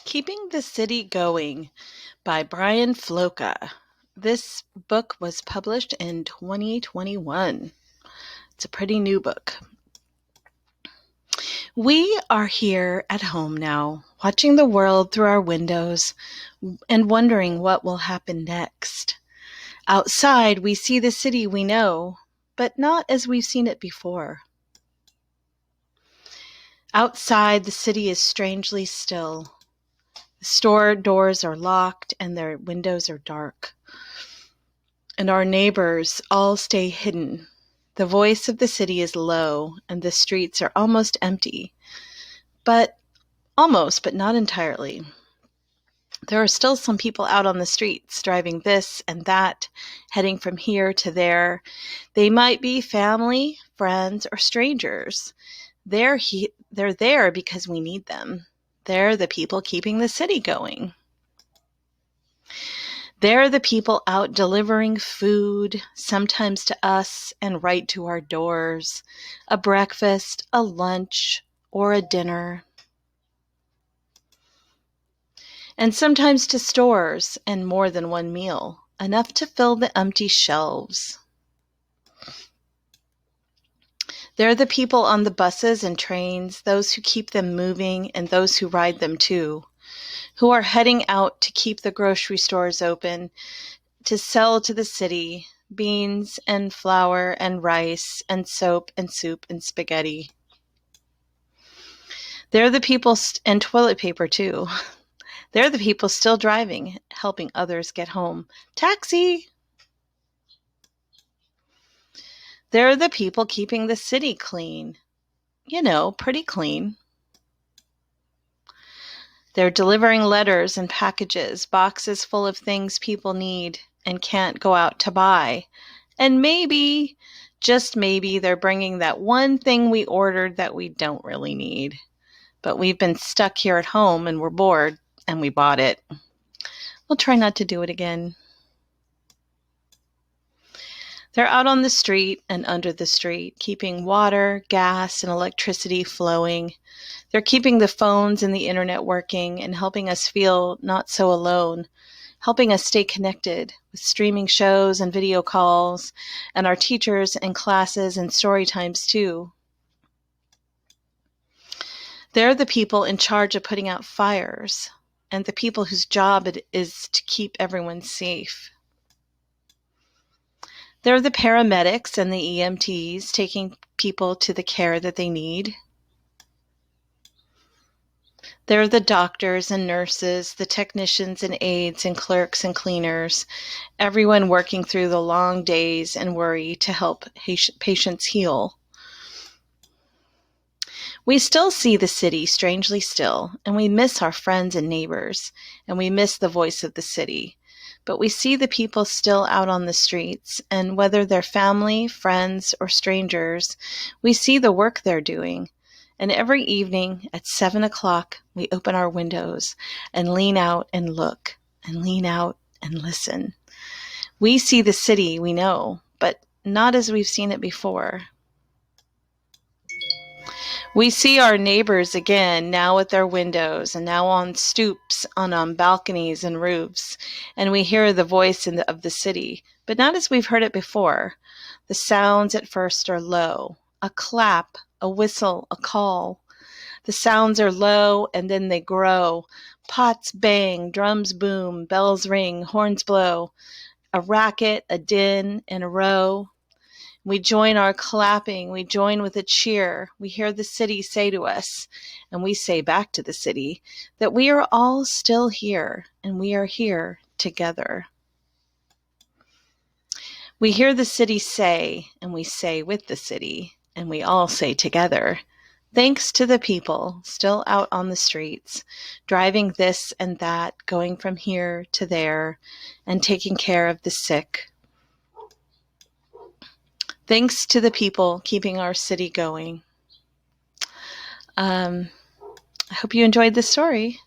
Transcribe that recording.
Keeping the City Going by Brian Floca. This book was published in 2021. It's a pretty new book. We are here at home now, watching the world through our windows and wondering what will happen next. Outside, we see the city we know, but not as we've seen it before. Outside, the city is strangely still. The store doors are locked and their windows are dark. And our neighbors all stay hidden. The voice of the city is low and the streets are almost empty. But not entirely. There are still some people out on the streets, driving this and that, heading from here to there. They might be family, friends, or strangers. They're there because we need them. They're the people keeping the city going. They're the people out delivering food, sometimes to us and right to our doors, a breakfast, a lunch, or a dinner. And sometimes to stores and more than one meal, enough to fill the empty shelves. They're the people on the buses and trains, those who keep them moving and those who ride them too, who are heading out to keep the grocery stores open, to sell to the city beans and flour and rice and soap and soup and spaghetti. They're the people and toilet paper too. They're the people still driving, helping others get home. Taxi! They're the people keeping the city clean. Pretty clean. They're delivering letters and packages, boxes full of things people need and can't go out to buy. And maybe, just maybe, they're bringing that one thing we ordered that we don't really need. But we've been stuck here at home and we're bored and we bought it. We'll try not to do it again. They're out on the street and under the street, keeping water, gas, and electricity flowing. They're keeping the phones and the internet working and helping us feel not so alone, helping us stay connected with streaming shows and video calls, and our teachers and classes and story times too. They're the people in charge of putting out fires and the people whose job it is to keep everyone safe. They're the paramedics and the EMTs taking people to the care that they need. They're the doctors and nurses, the technicians and aides and clerks and cleaners, everyone working through the long days and worry to help patients heal. We still see the city strangely still, and we miss our friends and neighbors, and we miss the voice of the city. But we see the people still out on the streets, and whether they're family, friends, or strangers, we see the work they're doing. And every evening at 7 o'clock, we open our windows and lean out and look, and lean out and listen. We see the city we know, but not as we've seen it before. We see our neighbors again, now at their windows, and now on stoops, on balconies and roofs, and we hear the voice of the city, but not as we've heard it before. The sounds at first are low, a clap, a whistle, a call. The sounds are low, and then they grow. Pots bang, drums boom, bells ring, horns blow, a racket, a din, and a row. We join our clapping, we join with a cheer. We hear the city say to us, and we say back to the city, that we are all still here, and we are here together. We hear the city say, and we say with the city, and we all say together, thanks to the people still out on the streets, driving this and that, going from here to there, and taking care of the sick. Thanks to the people keeping our city going. I hope you enjoyed this story.